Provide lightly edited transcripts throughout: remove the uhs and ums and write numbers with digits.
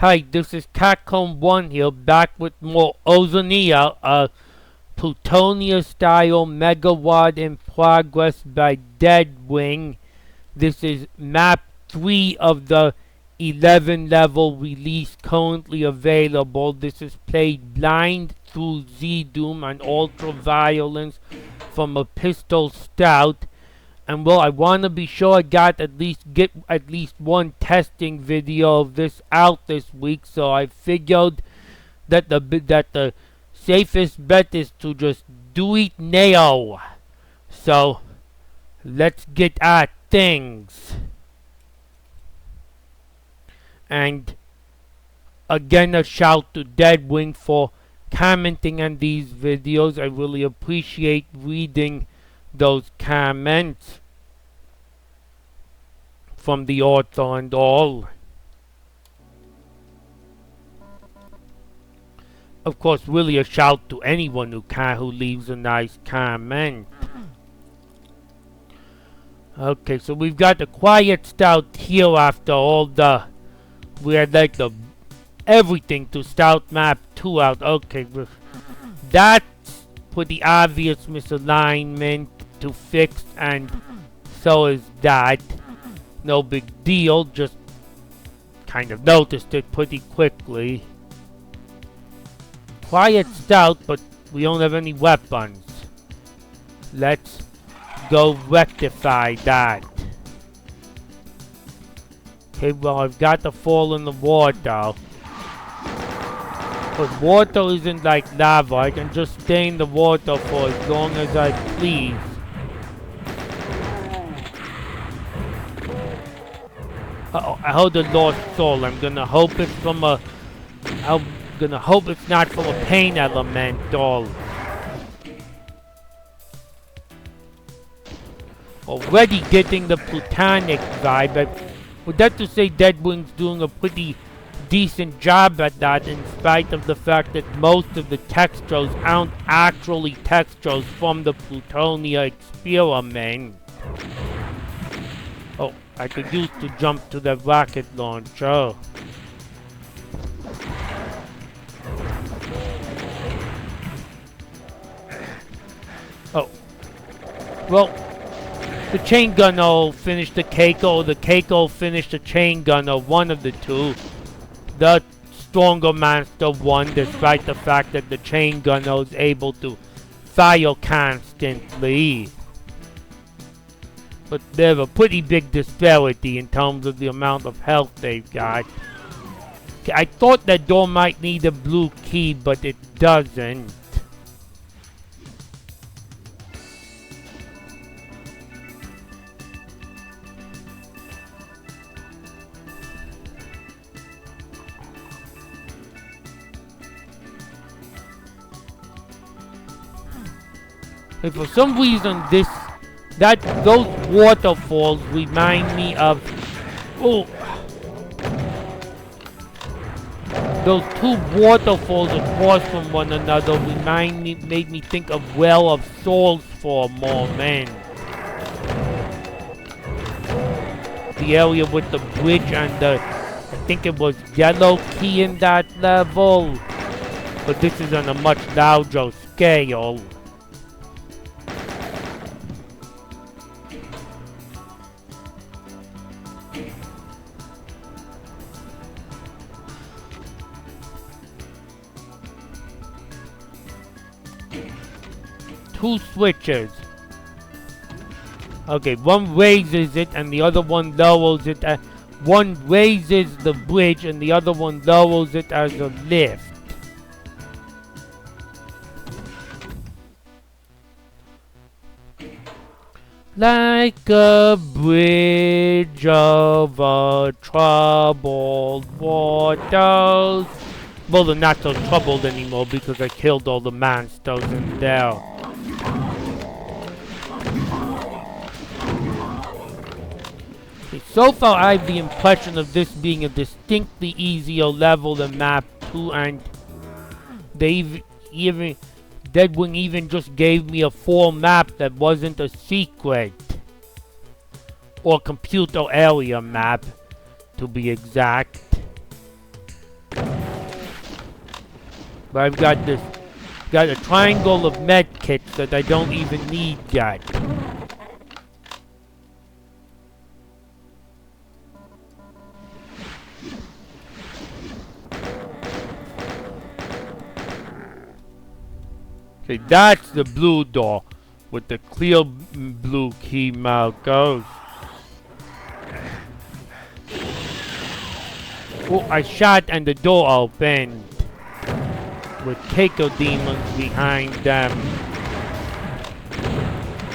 Hi, this is Catcomb1 here, back with more Ozonia, a Plutonia-style megawatt in progress by Deadwing. This is Map 3 of the 11-level release currently available. This is played blind through Z-Doom and Ultra-Violence from a Pistol Stout. And well, I want to be sure I get at least one testing video of this out this week, so I figured that the safest bet is to just do it now. So let's get at things. And again, a shout to Deadwing for commenting on these videos. I really appreciate reading those comments from the author and all. Of course, really a shout to anyone who leaves a nice comment. Okay, so we've got the quiet stout here after all the we had like the everything to stout map 2 out. Okay, that's pretty obvious misalignment to fix, and so is that. No big deal, just kind of noticed it pretty quickly. Quiet stout, but we don't have any weapons. Let's go rectify that. Okay, well, I've got to fall in the water. But water isn't like lava. I can just stay in the water for as long as I please. Uh-oh, I heard a lost soul. I'm gonna hope it's from a... I'm gonna hope it's not from a pain elemental. Already getting the plutonic vibe. Would that to say Deadwing's doing a pretty decent job at that, in spite of the fact that most of the textures aren't actually textures from the Plutonia experiment. Oh, I could use to jump to the rocket launcher. Oh. Well, the chain gunner will finish the cake, or the cake will finish the chain gunner, one of the two. The stronger monster won, despite the fact that the chain gunner is able to fire constantly. But there's a pretty big disparity in terms of the amount of health they've got. I thought that door might need a blue key, but it doesn't. And for some reason, those waterfalls remind me of, those two waterfalls across from one another made me think of Well of Souls for a moment. The area with the bridge and the, I think it was yellow key in that level, but this is on a much larger scale. Two switches. Okay, one raises it and the other one lowers it. One raises the bridge and the other one lowers it as a lift. Like a bridge over troubled waters. Well, they're not so troubled anymore because I killed all the monsters in there. So far, I have the impression of this being a distinctly easier level than Map 2, and Deadwing even just gave me a full map that wasn't a secret. Or computer area map, to be exact. But I've got a triangle of med kits that I don't even need yet. Okay, that's the blue door with the clear blue key markers. Oh, I shot and the door opened with Keiko demons behind them.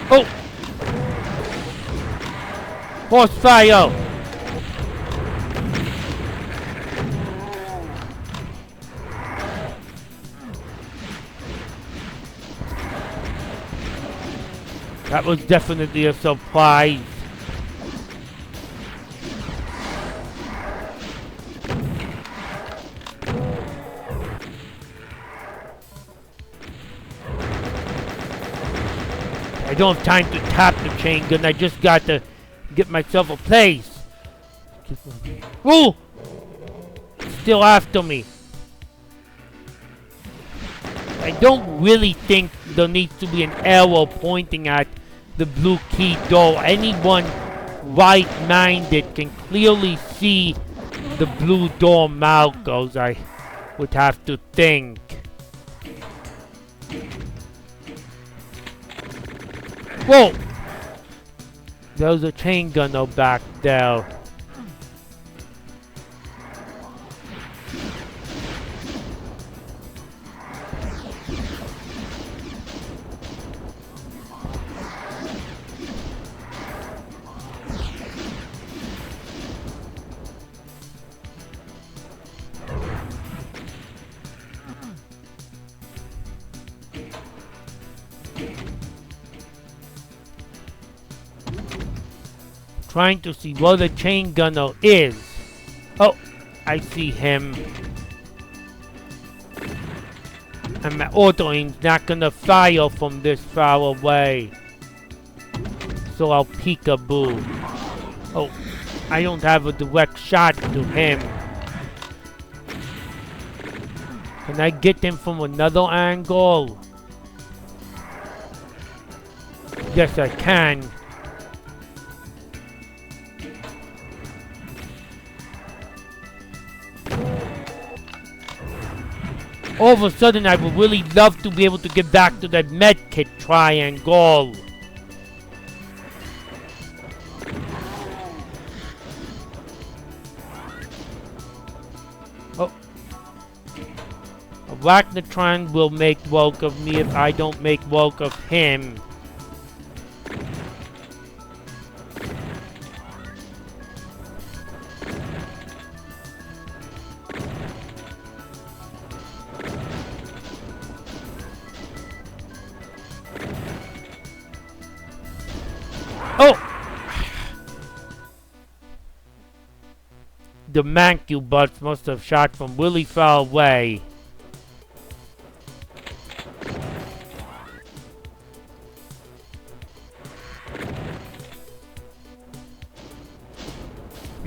Oh! Horse fire! That was definitely a surprise. I don't have time to tap the chain gun. I just got to get myself a place. Woo! Still after me. I don't really think there needs to be an arrow pointing at the blue key door. Anyone right-minded can clearly see the blue door markers, I would have to think. Whoa! There's a chain gunner back there. Trying to see where the chain gunner is. Oh, I see him. And my auto aim's not gonna fire from this far away. So I'll peekaboo. Oh, I don't have a direct shot to him. Can I get him from another angle? Yes, I can. All of a sudden, I would really love to be able to get back to that medkit triangle. Oh. Arachnotron will make work of me if I don't make work of him. Oh! The Mancubus must have shot from really far away.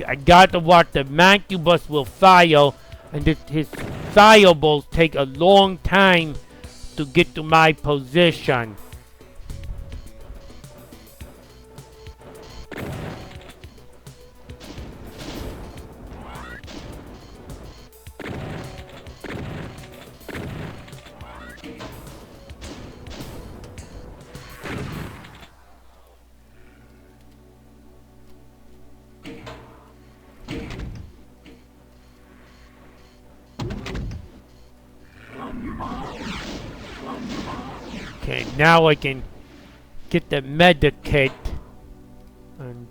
I got to watch the Mancubus will fire, and his fireballs take a long time to get to my position. Okay, now I can get the medikit. And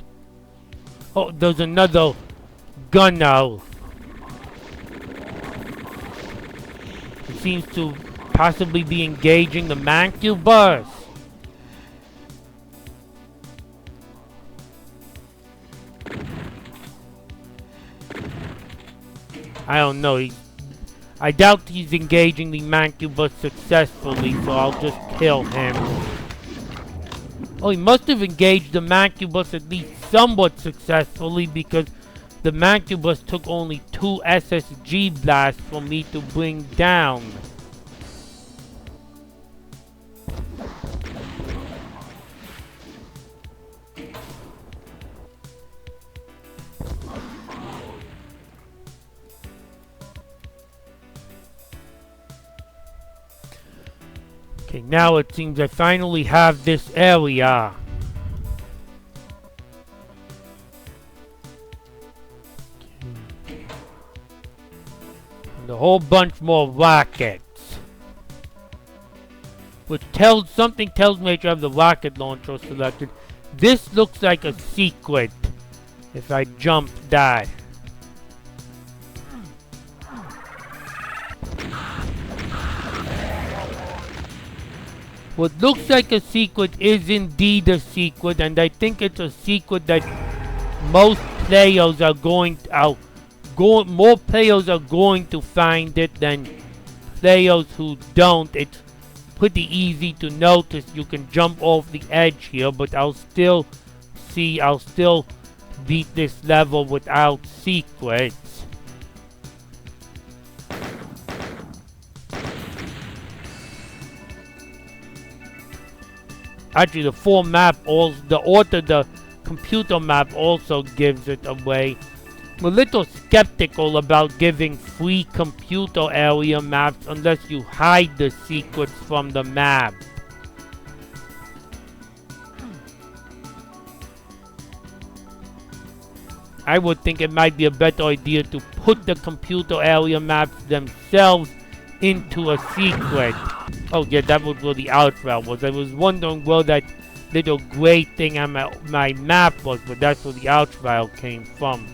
oh, there's another gun now. It seems to possibly be engaging the Mancubus. I don't know. I doubt he's engaging the Mancubus successfully, so I'll just kill him. Oh, he must have engaged the Mancubus at least somewhat successfully, because the Mancubus took only 2 SSG blasts for me to bring down. Okay, now it seems I finally have this area. And a whole bunch more rockets. Which something tells me I should have the rocket launcher selected. This looks like a secret. If I jump that. What looks like a secret is indeed a secret, and I think it's a secret that most players are more players are going to find it than players who don't. It's pretty easy to notice. You can jump off the edge here, but I'll still beat this level without secrets. Actually, the computer map also gives it away. I'm a little skeptical about giving free computer area maps unless you hide the secrets from the map. I would think it might be a better idea to put the computer area maps themselves into a secret. Oh yeah, that was where the outfall was. I was wondering where that little gray thing on my map was, but that's where the outfall came from.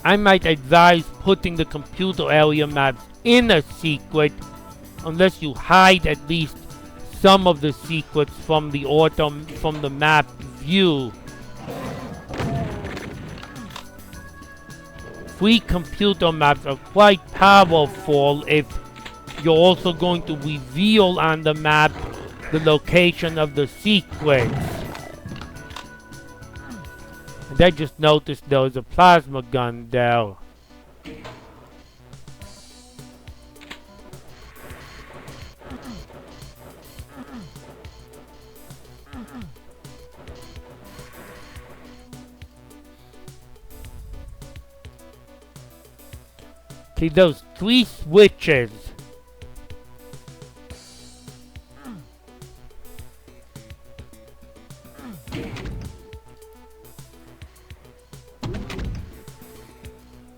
I might advise putting the computer area maps in a secret unless you hide at least some of the secrets from the map view. Free computer maps are quite powerful if you're also going to reveal on the map the location of the secrets. And I just noticed there was a plasma gun there. Okay, those 3 switches.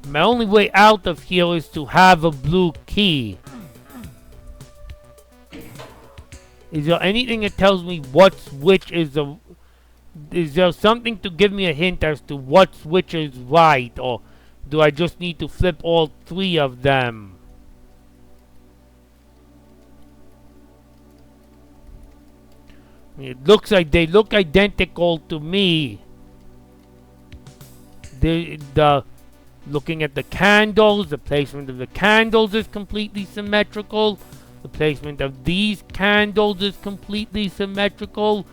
My only way out of here is to have a blue key. Is there anything that tells me what switch is the... Is there something to give me a hint as to what switch is right, or do I just need to flip all 3 of them? It looks like they look identical to me. Looking at the candles, the placement of the candles is completely symmetrical. The placement of these candles is completely symmetrical.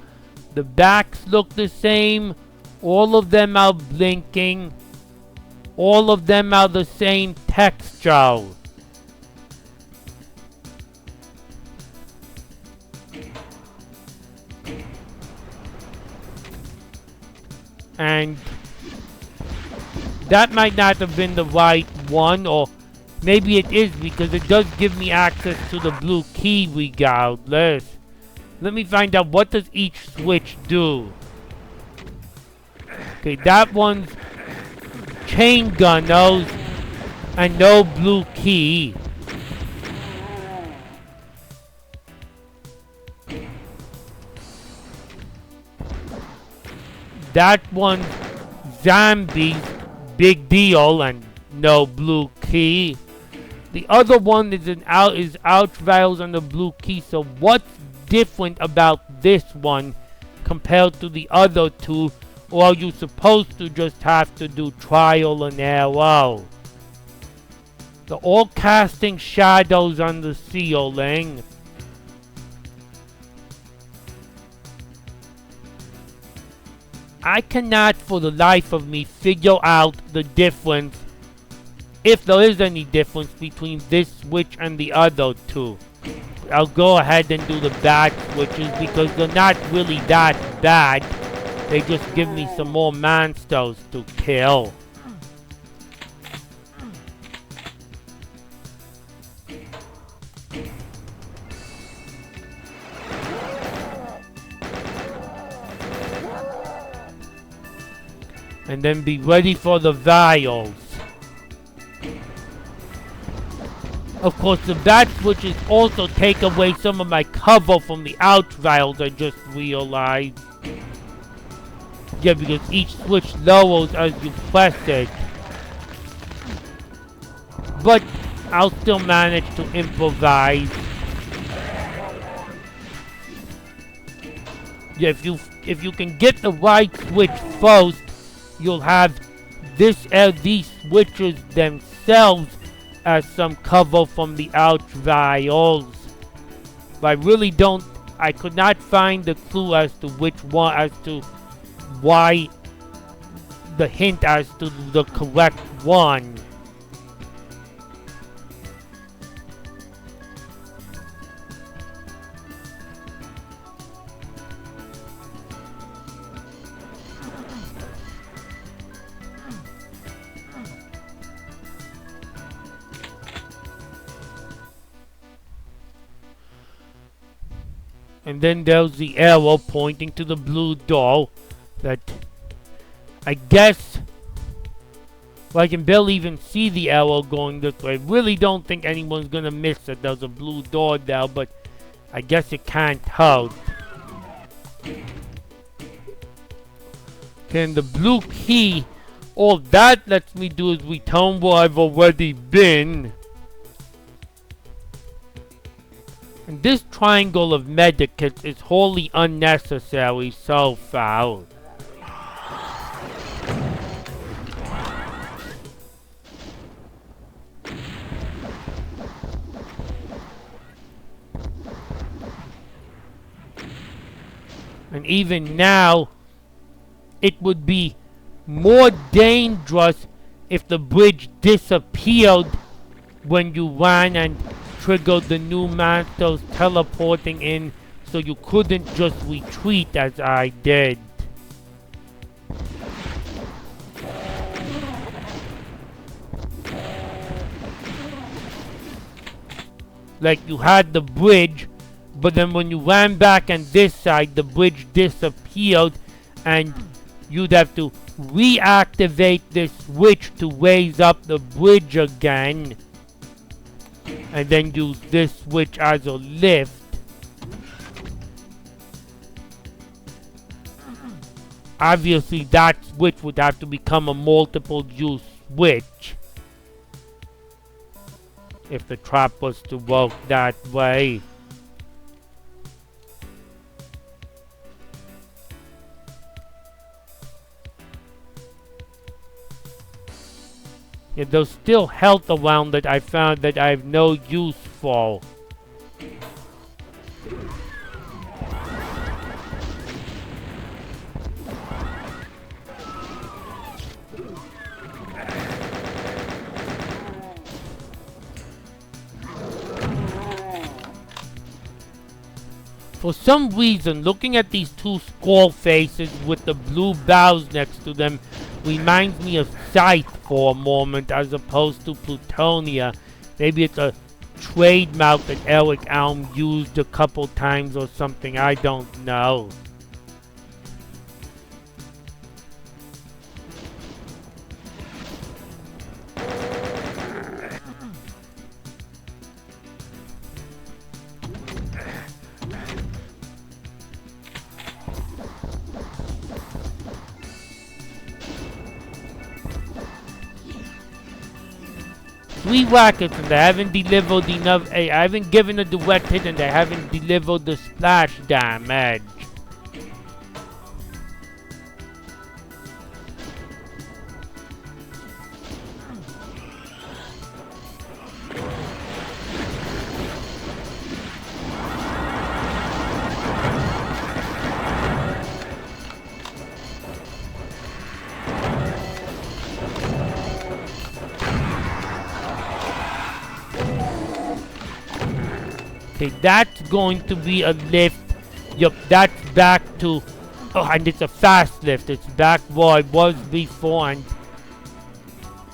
The backs look the same. All of them are blinking. All of them are the same texture. And that might not have been the right one, or maybe it is because it does give me access to the blue key regardless. Let me find out, what does each switch do? Okay, that one's chain gun, and no blue key. That one's zombies, big deal, and no blue key. The other one is ouch vials on the blue key. So what's different about this one compared to the other 2? Or are you supposed to just have to do trial and error? They're all casting shadows on the ceiling. I cannot for the life of me figure out the difference, if there is any difference, between this switch and the other 2. I'll go ahead and do the bad switches because they're not really that bad. They just give me some more monsters to kill. And then be ready for the vials. Of course, the bat switches also take away some of my cover from the ouch vials, I just realized. Yeah, because each switch lowers as you press it. But I'll still manage to improvise. Yeah, if you can get the right switch first, you'll have these switches themselves as some cover from the ouch vials. But I could not find the clue as to which one, as to why, the hint as to the correct one. And then there's the arrow pointing to the blue door that I guess, well, I can barely even see the arrow going this way. I really don't think anyone's gonna miss that there's a blue door there, but I guess it can't hurt. And the blue key, all that lets me do is return where I've already been. And this triangle of medikits is wholly unnecessary so far. And even now, it would be more dangerous if the bridge disappeared when you ran and triggered the new monsters teleporting in, so you couldn't just retreat as I did. Like you had the bridge, but then when you ran back on this side, the bridge disappeared and you'd have to reactivate this switch to raise up the bridge again. And then use this switch as a lift. Obviously that switch would have to become a multiple use switch if the trap was to work that way. Yeah, there's still health around that I found that I have no use for. For some reason, looking at these two skull faces with the blue bows next to them reminds me of Scythe for a moment as opposed to Plutonia. Maybe it's a trademark that Eric Alm used a couple times or something, I don't know. Three rockets and they haven't delivered enough. I haven't given a direct hit and they haven't delivered the splash damage. Okay, that's going to be a lift. Yup, that's back to... Oh, and it's a fast lift. It's back where I was before and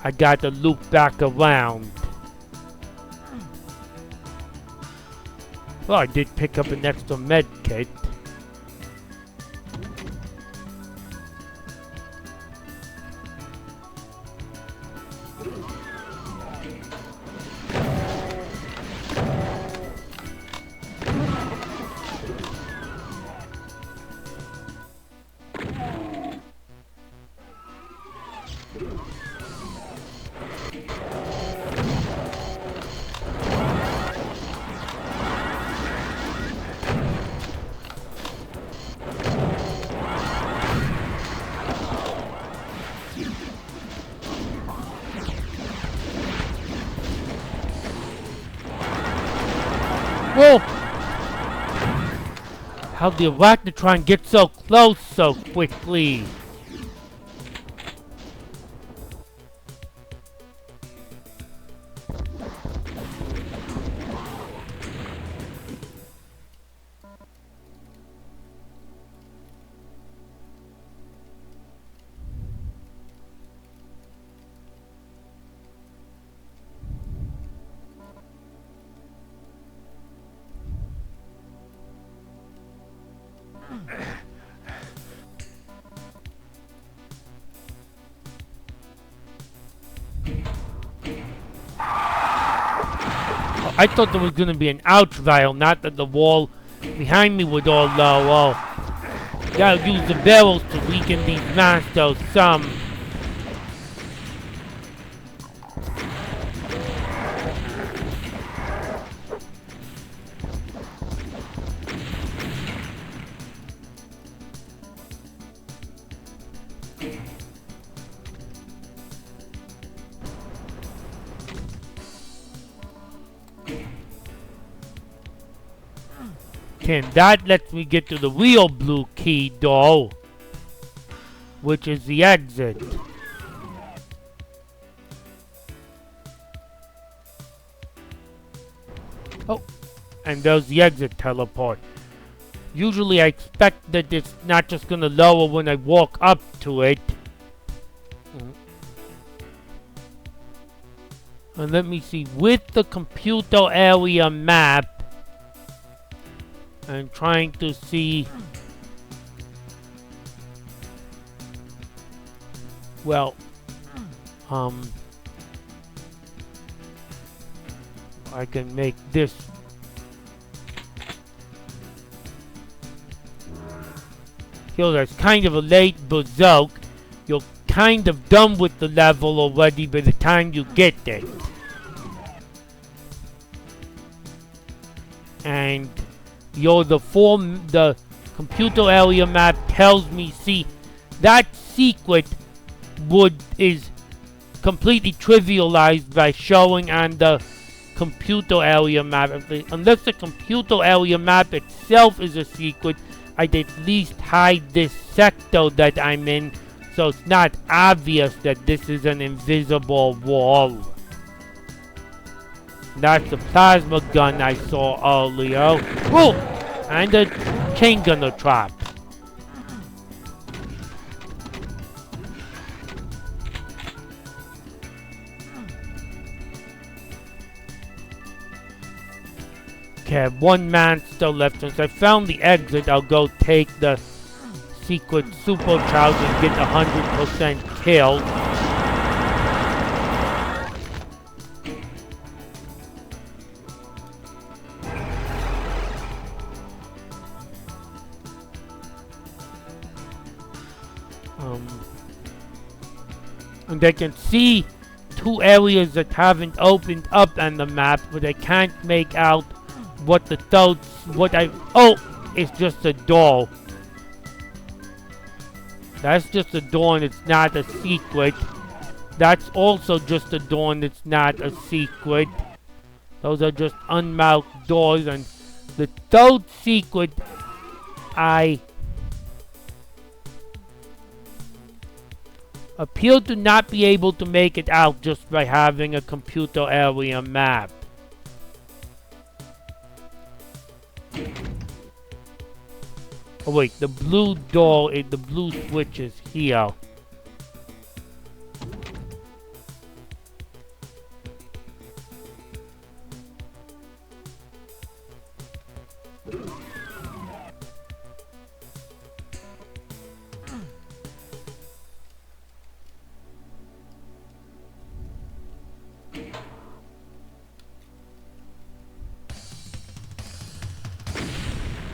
I got to loop back around. Well, I did pick up an extra med kit. Whoa! How'd the arachnotron get so close so quickly? I thought there was gonna be an ouch vial, not that the wall behind me would all low. Oh, gotta use the barrels to weaken these monsters some. And that lets me get to the real blue key though, which is the exit. Oh, and there's the exit teleport. Usually I expect that it's not just gonna lower when I walk up to it. And let me see, with the computer area map, I'm trying to see, well, I can make this. Here, that's kind of a late berserk. You're kind of done with the level already by the time you get it. And the computer area map tells me, see, that secret is completely trivialized by showing on the computer area map. Unless the computer area map itself is a secret, I'd at least hide this sector that I'm in, so it's not obvious that this is an invisible wall. That's the plasma gun I saw earlier. Oh! And a chain gunner trap. Okay, I have one man still left. Since I found the exit, I'll go take the secret supercharge and get 100% killed. And I can see two areas that haven't opened up on the map, but I can't make out what the oh, it's just a door. That's just a door and it's not a secret. That's also just a door and it's not a secret. Those are just unmarked doors, and the third secret I appear to not be able to make it out just by having a computer area map. Oh wait, the blue door, the blue switch is here.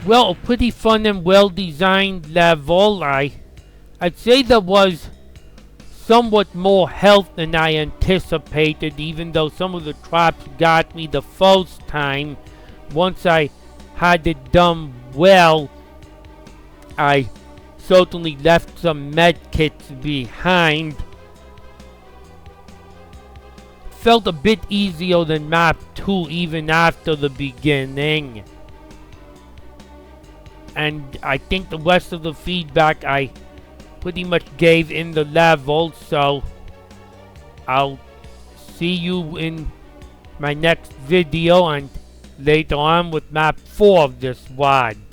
Well, a pretty fun and well-designed level. I'd say there was somewhat more health than I anticipated, even though some of the traps got me the first time. Once I had it done well, I certainly left some med kits behind. felt a bit easier than map 2 even after the beginning. And I think the rest of the feedback I pretty much gave in the level, so I'll see you in my next video and later on with map 4 of this WAD.